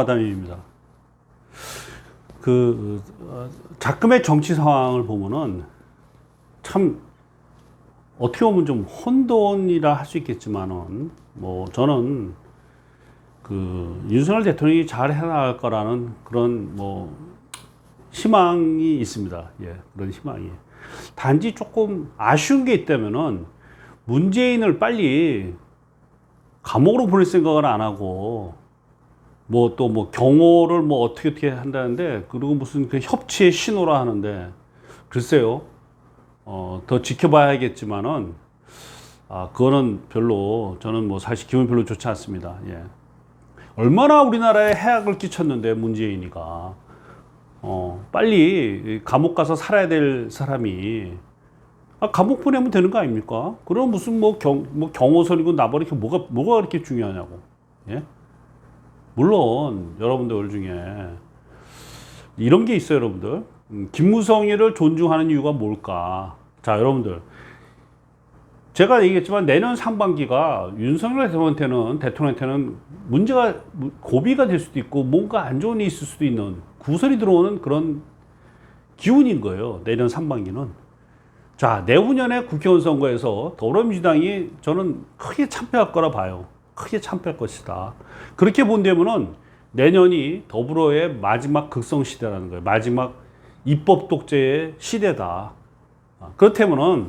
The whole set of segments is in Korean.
아담입니다. 작금의 정치 상황을 보면은 참 어떻게 보면 좀 혼돈이라 할 수 있겠지만은 뭐 저는 윤석열 대통령이 잘 해나갈 거라는 그런 뭐 희망이 있습니다. 예, 그런 희망이. 단지 조금 아쉬운 게 있다면은 문재인을 빨리 감옥으로 보낼 생각을 안 하고 뭐 또 뭐 경호를 뭐 어떻게 한다는데, 그리고 무슨 그 협치의 신호라 하는데, 글쎄요, 더 지켜봐야겠지만은 그거는 별로 저는 뭐 사실 기분이 별로 좋지 않습니다. 예. 얼마나 우리나라에 해악을 끼쳤는데 문재인이가 빨리 감옥 가서 살아야 될 사람이 감옥 보내면 되는 거 아닙니까? 그럼 무슨 뭐 경호선이고 나버리고 뭐가 그렇게 중요하냐고. 예? 물론 여러분들 중에 이런 게 있어요, 여러분들. 김무성이를 존중하는 이유가 뭘까? 자, 여러분들, 제가 얘기했지만 내년 상반기가 윤석열 대통령한테는 문제가 고비가 될 수도 있고 뭔가 안 좋은 일이 있을 수도 있는 구설이 들어오는 그런 기운인 거예요, 내년 상반기는. 자, 내후년에 국회의원 선거에서 더불어민주당이 저는 크게 참패할 거라 봐요. 크게 참패할 것이다. 그렇게 본다면은 내년이 더불어의 마지막 극성 시대라는 거예요. 마지막 입법 독재의 시대다. 그렇다면은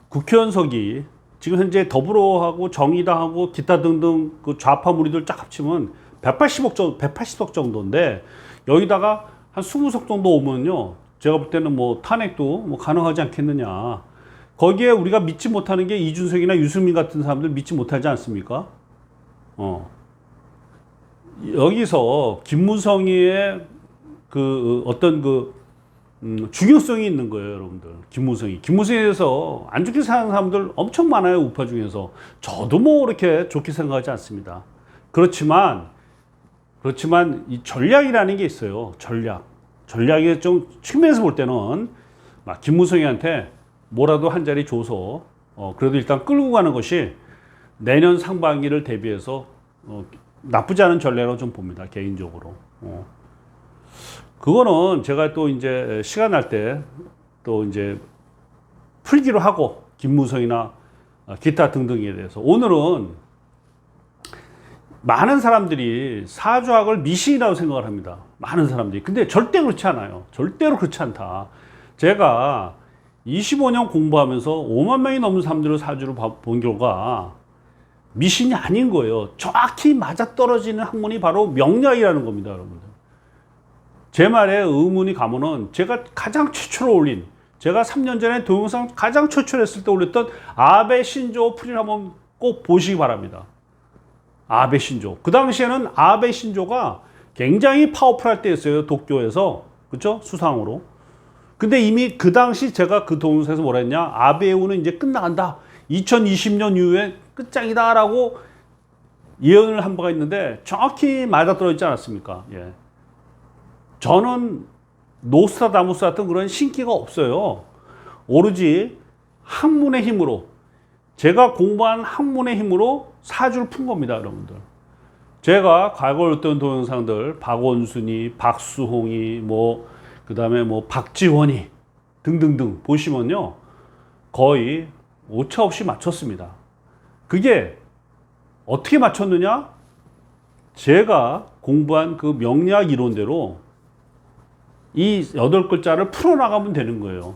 국회의원석이 지금 현재 더불어하고 정의당하고 기타 등등 그 좌파 무리들 쫙 합치면 180석 정도인데, 여기다가 한 20석 정도 오면요, 제가 볼 때는 뭐 탄핵도 뭐 가능하지 않겠느냐. 거기에 우리가 믿지 못하는 게 이준석이나 유승민 같은 사람들 믿지 못하지 않습니까? 여기서 김무성이의 중요성이 있는 거예요, 여러분들. 김무성에 대해서 안 좋게 생각하는 사람들 엄청 많아요, 우파 중에서. 저도 뭐 그렇게 좋게 생각하지 않습니다. 그렇지만 이 전략이라는 게 있어요. 전략의 좀 측면에서 볼 때는 막 김무성이한테 뭐라도 한 자리 줘서 그래도 일단 끌고 가는 것이 내년 상반기를 대비해서 나쁘지 않은 전략으로 좀 봅니다, 개인적으로. 그거는 제가 또 이제 시간 날 때 또 이제 풀기로 하고, 김무성이나 기타 등등에 대해서. 오늘은 많은 사람들이 사주학을 미신이라고 생각을 합니다. 많은 사람들이. 근데 절대 그렇지 않아요. 절대로 그렇지 않다. 제가 25년 공부하면서 5만 명이 넘는 사람들을 사주를 본 결과 미신이 아닌 거예요. 정확히 맞아떨어지는 학문이 바로 명리학이라는 겁니다, 여러분들. 제 말에 의문이 가면은 제가 가장 최초로 올린, 제가 3년 전에 동영상 가장 최초로 했을 때 올렸던 아베 신조 풀이를 한번 꼭 보시기 바랍니다. 아베 신조. 그 당시에는 아베 신조가 굉장히 파워풀할 때였어요, 도쿄에서. 그쵸? 수상으로. 근데 이미 그 당시 제가 그 동영상에서 뭐라 했냐? 아베우는 이제 끝나간다. 2020년 이후에 끝장이다. 라고 예언을 한 바가 있는데 정확히 맞아떨어지지 않았습니까? 예. 저는 노스트라다무스 같은 그런 신기가 없어요. 오로지 학문의 힘으로, 제가 공부한 학문의 힘으로 사주를 푼 겁니다, 여러분들. 제가 과거에 올렸던 동영상들, 박원순이, 박수홍이, 그 다음에 박지원이 등등등 보시면요, 거의 오차 없이 맞췄습니다. 그게 어떻게 맞췄느냐? 제가 공부한 그 명리학 이론대로 이 8글자를 풀어나가면 되는 거예요.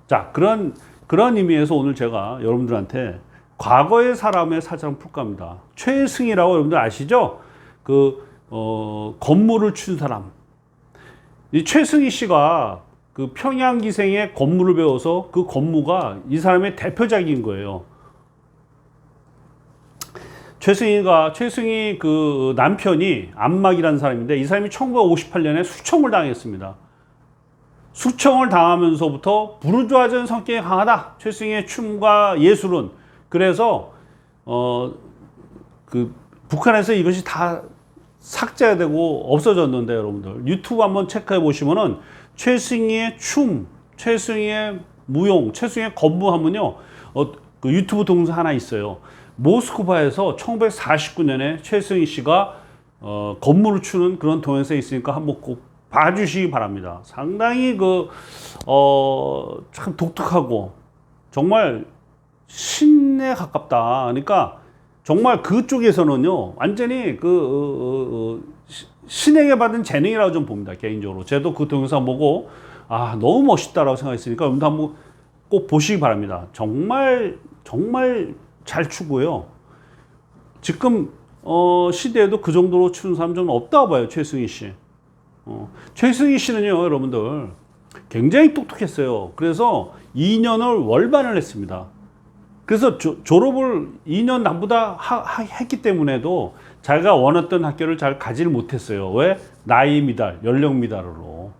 자, 그런 의미에서 오늘 제가 여러분들한테 과거의 사람의 사주를 풀 겁니다. 최승희라고 여러분들 아시죠? 건물을 춘 사람. 이 최승희 씨가 그 평양기생의 건물을 배워서 그 건무가 이 사람의 대표작인 거예요. 최승희 그 남편이 안막이라는 사람인데, 이 사람이 1958년에 수청을 당했습니다. 수청을 당하면서부터 부르주아적인 성격이 강하다. 최승희의 춤과 예술은. 그래서 북한에서 이것이 다 삭제되고 없어졌는데, 여러분들 유튜브 한번 체크해 보시면은 최승희의 춤, 최승희의 무용, 최승희의 건무 하면요, 그 유튜브 동영상 하나 있어요. 모스크바에서 1949년에 최승희 씨가 건물을 추는 그런 동영상이 있으니까 한번 꼭 봐주시기 바랍니다. 상당히 참 독특하고 정말 신에 가깝다. 그러니까 정말 그쪽에서는요, 완전히 신에게 받은 재능이라고 좀 봅니다, 개인적으로. 저도 그 동영상 보고, 아, 너무 멋있다라고 생각했으니까, 여러분도 한번 꼭 보시기 바랍니다. 정말, 정말 잘 추고요. 지금, 시대에도 그 정도로 추는 사람 좀 없다고 봐요, 최승희 씨. 최승희 씨는요, 여러분들, 굉장히 똑똑했어요. 그래서 2년을 월반을 했습니다. 그래서 졸업을 2년 남보다 했기 때문에도 자기가 원했던 학교를 잘 가지를 못했어요. 왜? 나이 미달, 연령 미달로.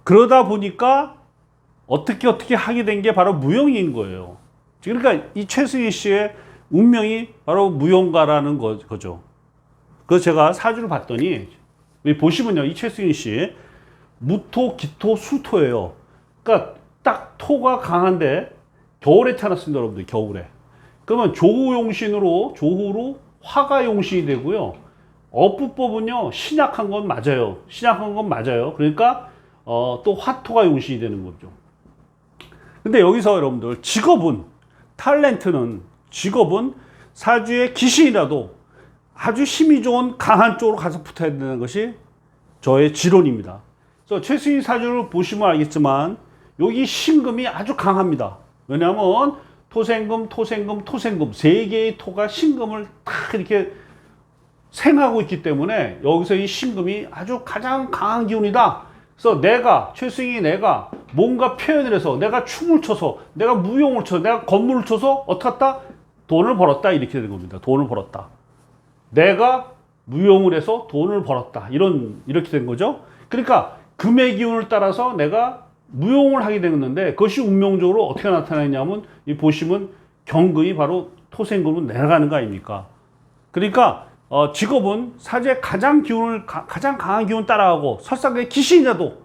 그러다 보니까 어떻게 하게 된 게 바로 무용인 거예요. 그러니까 이 최승희 씨의 운명이 바로 무용가라는 거죠. 그래서 제가 사주를 봤더니 여기 보시면요, 이 최승희 씨 무토, 기토, 수토예요. 그러니까 딱 토가 강한데 겨울에 태어났습니다, 여러분들. 겨울에. 그러면 조후로 화가 용신이 되고요. 어부법은요, 신약한 건 맞아요. 신약한 건 맞아요. 그러니까 또 화토가 용신이 되는 거죠. 근데 여기서 여러분들 직업은 사주의 기신이라도 아주 힘이 좋은 강한 쪽으로 가서 붙어야 되는 것이 저의 지론입니다. 그래서 최승희 사주를 보시면 알겠지만 여기 신금이 아주 강합니다. 왜냐하면 토생금 세 개의 토가 신금을 딱 이렇게 생하고 있기 때문에 여기서 이 신금이 아주 가장 강한 기운이다. 그래서 최승희 내가 뭔가 표현을 해서 내가 춤을 춰서 내가 무용을 쳐서 내가 건물을 쳐서 어떻게 했다? 돈을 벌었다. 이렇게 되는 겁니다. 돈을 벌었다. 내가 무용을 해서 돈을 벌었다. 이렇게 된 거죠. 그러니까 금의 기운을 따라서 내가 무용을 하게 되는데 그것이 운명적으로 어떻게 나타나냐면 이 보시면 경금이 바로 토생금으로 내려가는 거 아닙니까? 그러니까 직업은 사주의 가장 강한 기운을 따라가고 설상의 기신이라도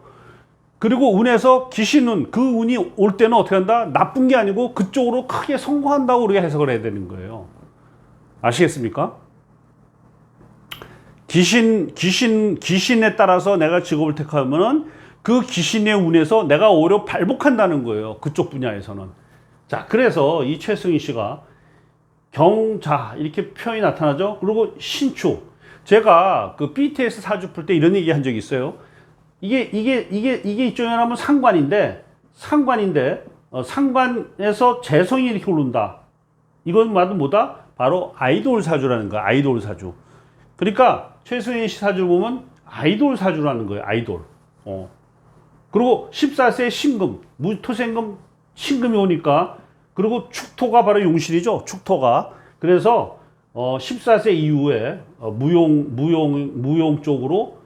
그리고 운에서 기신은 그 운이 올 때는 어떻게 한다? 나쁜 게 아니고 그쪽으로 크게 성공한다고 우리가 해석을 해야 되는 거예요. 아시겠습니까? 기신에 따라서 내가 직업을 택하면은 그 귀신의 운에서 내가 오히려 발복한다는 거예요. 그쪽 분야에서는. 자, 그래서 이 최승희 씨가 경자 이렇게 표현이 나타나죠. 그리고 신축. 제가 그 BTS 사주 풀 때 이런 얘기 한 적이 있어요. 이게 이쪽에 하면 상관인데 상관에서 재성이 이렇게 오른다. 이건 뭐다? 바로 아이돌 사주라는 거야. 아이돌 사주. 그러니까 최승희 씨 사주를 보면 아이돌 사주라는 거예요. 아이돌. 그리고 14세에 신금, 무토생금, 신금이 오니까 그리고 축토가 바로 용신이죠. 축토가. 그래서 14세 이후에 무용 쪽으로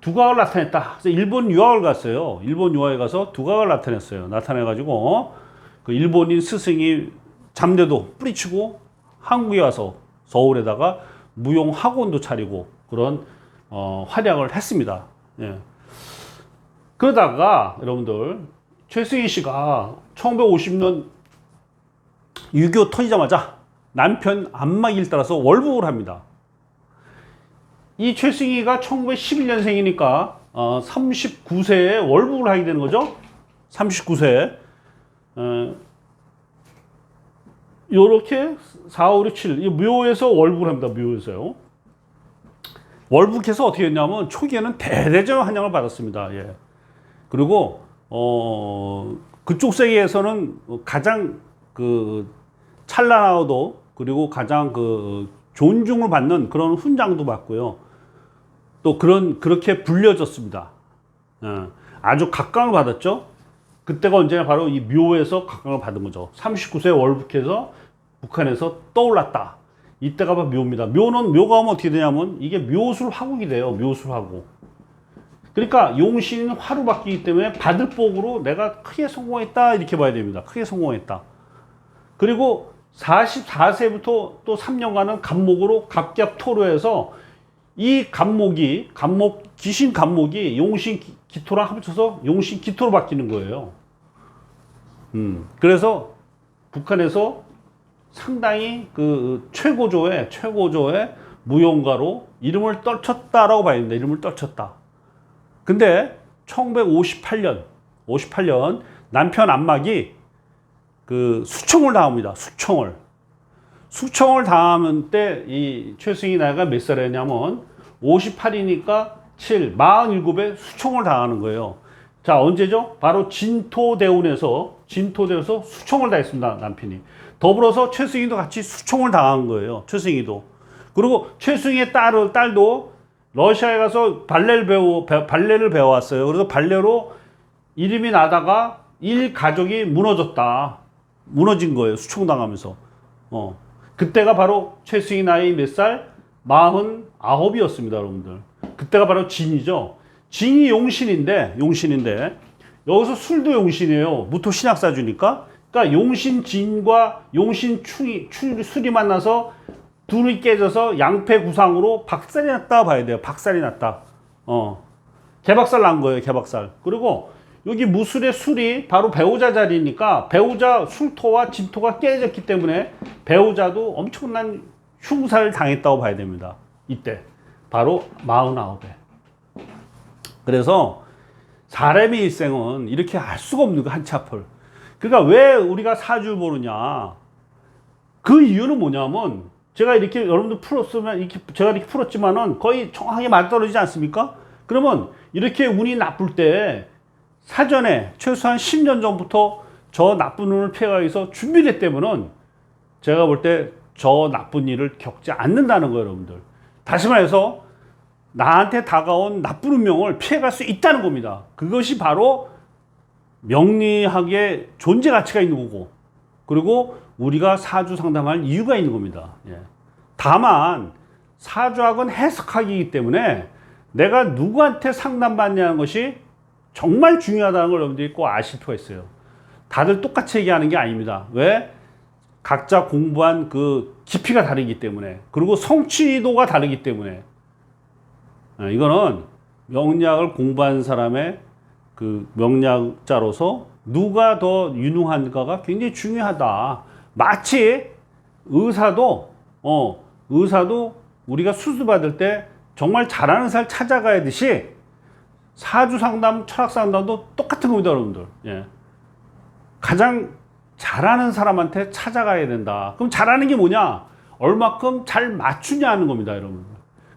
두각을 나타냈다. 그래서 일본 유학을 갔어요. 일본 유학에 가서 두각을 나타냈어요. 나타내가지고 그 일본인 스승이 잠대도 뿌리치고 한국에 와서 서울에다가 무용 학원도 차리고 그런 활약을 했습니다. 예. 그러다가 여러분들 최승희 씨가 1950년 6.25 터지자마자 남편 안마기를 따라서 월북을 합니다. 이 최승희가 1911년생이니까 39세에 월북을 하게 되는 거죠. 39세에 요렇게 4, 5, 6, 7 묘에서 월북을 합니다. 묘에서요. 월북해서 어떻게 했냐면 초기에는 대대적 환영을 받았습니다. 예. 그리고 그쪽 세계에서는 가장 찬란하고도 그리고 가장 존중을 받는 그런 훈장도 받고요. 또 그렇게 불려졌습니다. 아주 각광을 받았죠. 그때가 언제냐 바로 이 묘에서 각광을 받은 거죠. 39세 월북해서 북한에서 떠올랐다. 이때가 바로 묘입니다. 묘가 하면 어떻게 되냐면 이게 묘술 화국이 돼요. 묘술 화국. 그러니까 용신은 화로 바뀌기 때문에 받을 복으로 내가 크게 성공했다 이렇게 봐야 됩니다. 크게 성공했다. 그리고 44세부터 또 3년간은 갑목으로 갑갑토로 해서 이 귀신 갑목이 용신 기토랑 합쳐서 용신 기토로 바뀌는 거예요. 그래서 북한에서 상당히 그 최고조의 무용가로 이름을 떨쳤다라고 봐야 됩니다. 이름을 떨쳤다. 근데 1958년 남편 안막이 그 수청을 당합니다. 수청을 당하면 때 이 최승희 나이가 몇 살이었냐면 58이니까 47에 수청을 당하는 거예요. 자, 언제죠? 바로 진토대운에서 수청을 당했습니다. 남편이. 더불어서 최승희도 같이 수청을 당한 거예요. 최승희도. 그리고 최승희의 딸도 러시아에 가서 발레를 배워왔어요. 그래서 발레로 이름이 나다가 가족이 무너진 거예요. 수청당하면서. 그때가 바로 최승희 나이 몇 살? 49이었습니다, 여러분들. 그때가 바로 진이죠. 진이 용신인데, 여기서 술도 용신이에요. 무토 신약사주니까. 그러니까 용신 진과 용신 술이 만나서 둘이 깨져서 양패 구상으로 박살이 났다 봐야 돼요. 박살이 났다. 개박살 난 거예요, 개박살. 그리고 여기 무술의 술이 바로 배우자 자리니까 배우자 술토와 진토가 깨졌기 때문에 배우자도 엄청난 흉사를 당했다고 봐야 됩니다. 이때. 바로 49에. 그래서 사람의 일생은 이렇게 알 수가 없는 거, 한치 앞을. 그러니까 왜 우리가 사주를 보느냐. 그 이유는 뭐냐면 제가 이렇게 여러분들 풀었으면 제가 이렇게 풀었지만은 거의 정확하게 맞아떨어지지 않습니까? 그러면 이렇게 운이 나쁠 때 사전에 최소한 10년 전부터 저 나쁜 운을 피해가기 위해서 준비를 했다면은 제가 볼 때 저 나쁜 일을 겪지 않는다는 거예요, 여러분들. 다시 말해서 나한테 다가온 나쁜 운명을 피해갈 수 있다는 겁니다. 그것이 바로 명리학의 존재 가치가 있는 거고, 그리고 우리가 사주 상담할 이유가 있는 겁니다. 예. 다만 사주학은 해석학이기 때문에 내가 누구한테 상담받냐는 것이 정말 중요하다는 걸 여러분들이 꼭 아실 필요가 있어요. 다들 똑같이 얘기하는 게 아닙니다. 왜? 각자 공부한 그 깊이가 다르기 때문에, 그리고 성취도가 다르기 때문에. 이거는 명리학을 공부한 사람의 그 명리학자로서 누가 더 유능한가가 굉장히 중요하다. 마치 의사도 우리가 수술 받을 때 정말 잘하는 사람 찾아가야듯이 사주 상담, 철학 상담도 똑같은 겁니다, 여러분들. 예. 가장 잘하는 사람한테 찾아가야 된다. 그럼 잘하는 게 뭐냐? 얼마큼 잘 맞추냐 하는 겁니다, 여러분.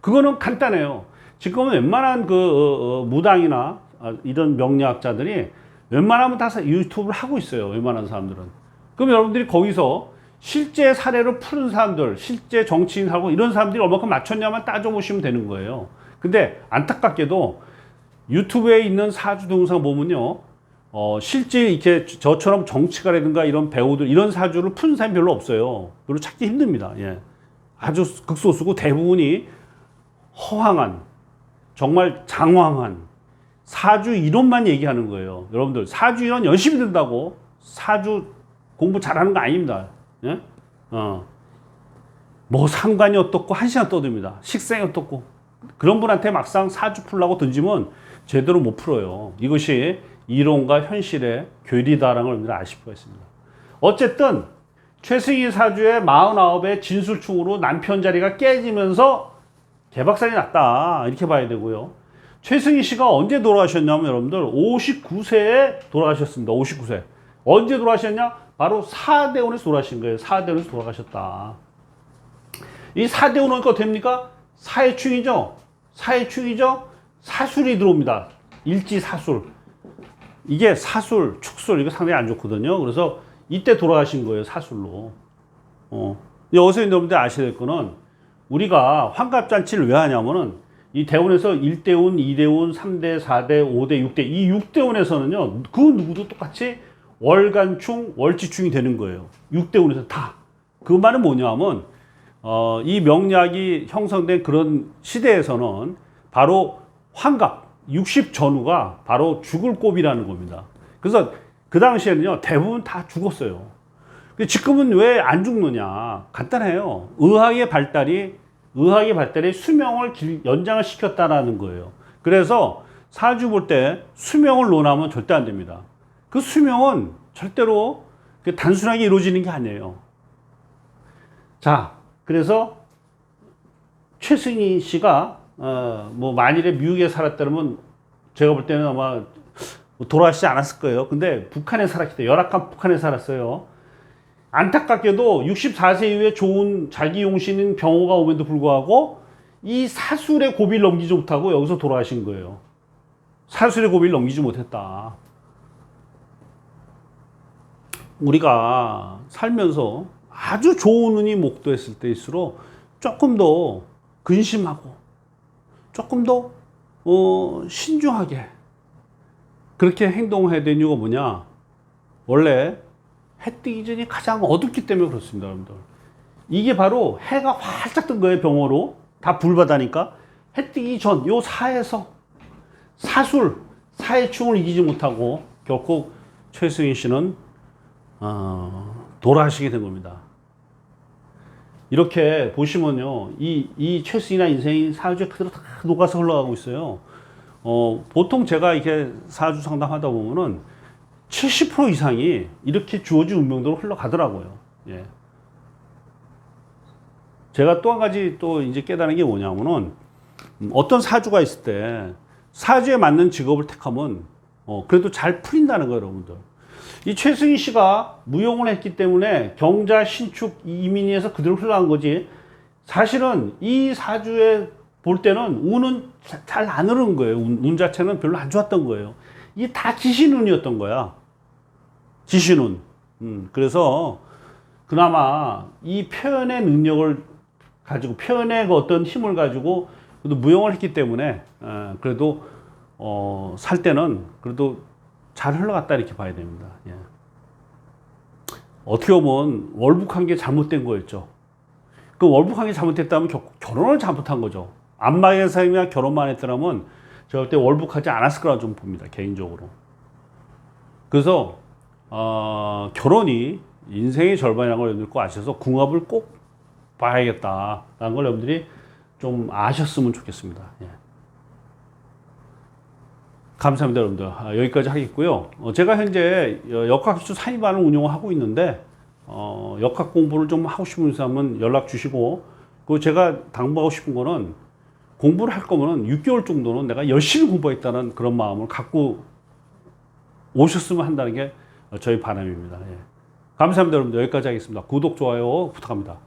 그거는 간단해요. 지금은 웬만한 무당이나 이런 명리학자들이 웬만하면 다 유튜브를 하고 있어요. 웬만한 사람들은. 그럼 여러분들이 거기서 실제 사례를 푸는 사람들, 실제 정치인하고 이런 사람들이 얼마큼 맞췄냐만 따져보시면 되는 거예요. 근데 안타깝게도 유튜브에 있는 사주 동영상 보면요, 실제 이렇게 저처럼 정치가라든가 이런 배우들, 이런 사주를 푸는 사람이 별로 없어요. 별로 찾기 힘듭니다. 예. 아주 극소수고 대부분이 허황한, 정말 장황한 사주 이론만 얘기하는 거예요. 여러분들, 사주 이론 열심히 든다고 사주 공부 잘하는 거 아닙니다. 예? 뭐 상관이 어떻고 한 시간 떠듭니다. 식생이 어떻고. 그런 분한테 막상 사주 풀라고 던지면 제대로 못 풀어요. 이것이 이론과 현실의 괴리다라는 걸 여러분들 아실 필요가 있습니다. 어쨌든 최승희 사주의 49의 진술충으로 남편 자리가 깨지면서 개박살이 났다, 이렇게 봐야 되고요. 최승희 씨가 언제 돌아가셨냐면 여러분들 59세에 돌아가셨습니다. 59세. 언제 돌아가셨냐? 바로 사대운에서 돌아가신 거예요. 사대운에서 돌아가셨다. 이 사대운은 어떻게 됩니까? 사해충이죠. 사술이 들어옵니다. 일지사술. 이게 사술, 축술, 이거 상당히 안 좋거든요. 그래서 이때 돌아가신 거예요, 사술로. 여기서 여러분들 아셔야 될 거는, 우리가 환갑잔치를 왜 하냐면은 이 대운에서 1대운, 2대운, 3대, 4대, 5대, 6대, 이 6대운에서는요, 그 누구도 똑같이 월간충, 월지충이 되는 거예요. 6대운에서 다. 그 말은 뭐냐면, 이 명리학이 형성된 그런 시대에서는 바로 환갑, 60 전후가 바로 죽을 꼽이라는 겁니다. 그래서 그 당시에는요, 대부분 다 죽었어요. 지금은 왜 안 죽느냐? 간단해요. 의학의 발달이 수명을 연장을 시켰다라는 거예요. 그래서 사주 볼 때 수명을 논하면 절대 안 됩니다. 그 수명은 절대로 단순하게 이루어지는 게 아니에요. 자, 그래서 최승희 씨가 뭐 만일에 미국에 살았다면 제가 볼 때는 아마 돌아가시지 않았을 거예요. 근데 북한에 살았기 때문에 열악한 북한에 살았어요. 안타깝게도 64세 이후에 좋은 자기 용신인 병호가 오면도 불구하고 이 사술의 고비를 넘기지 못하고 여기서 돌아가신 거예요. 사술의 고비를 넘기지 못했다. 우리가 살면서 아주 좋은 운이 목도했을 때일수록 조금 더 근심하고 조금 더 신중하게 그렇게 행동해야 되는 이유가 뭐냐? 원래 해 뜨기 전이 가장 어둡기 때문에 그렇습니다, 여러분들. 이게 바로 해가 활짝 뜬 거예요, 병호로. 다 불바다니까. 해 뜨기 전, 요 사에서 사술, 사해충을 이기지 못하고 결국 최승희 씨는 돌아가시게 된 겁니다. 이렇게 보시면요, 이 최승희나 인생이 사주에 그대로 다 녹아서 흘러가고 있어요. 보통 제가 이렇게 사주 상담하다 보면은 70% 이상이 이렇게 주어진 운명대로 흘러가더라고요. 예. 제가 또 한 가지 또 이제 깨달은 게 뭐냐면은 어떤 사주가 있을 때 사주에 맞는 직업을 택하면 그래도 잘 풀린다는 거예요, 여러분들. 이 최승희 씨가 무용을 했기 때문에 경자, 신축, 이민희에서 그대로 흘러간 거지. 사실은 이 사주에 볼 때는 운은 잘 안 흐르는 거예요. 운 자체는 별로 안 좋았던 거예요. 이게 다 지신운이었던 거야. 지신운. 그래서 그나마 이 표현의 능력을 가지고 표현의 그 어떤 힘을 가지고 그래도 무용을 했기 때문에 그래도 살 때는 그래도 잘 흘러갔다 이렇게 봐야 됩니다. 예. 어떻게 보면 월북한 게 잘못된 거였죠. 그 월북한 게 잘못됐다면 결혼을 잘못한 거죠. 안마의 사람이랑 결혼만 했더라면 제가 볼 때 월북하지 않았을 거라 좀 봅니다, 개인적으로. 그래서 결혼이 인생의 절반이라는 걸 여러분들 꼭 아셔서 궁합을 꼭 봐야겠다라는 걸 여러분들이 좀 아셨으면 좋겠습니다. 예. 감사합니다, 여러분들. 여기까지 하겠고요. 제가 현재 역학기초 상위반을 운영을 하고 있는데 역학 공부를 좀 하고 싶은 사람은 연락 주시고, 그 제가 당부하고 싶은 거는 공부를 할 거면 6개월 정도는 내가 열심히 공부했다는 그런 마음을 갖고 오셨으면 한다는 게 저희 바람입니다. 예. 감사합니다, 여러분들. 여기까지 하겠습니다. 구독, 좋아요 부탁합니다.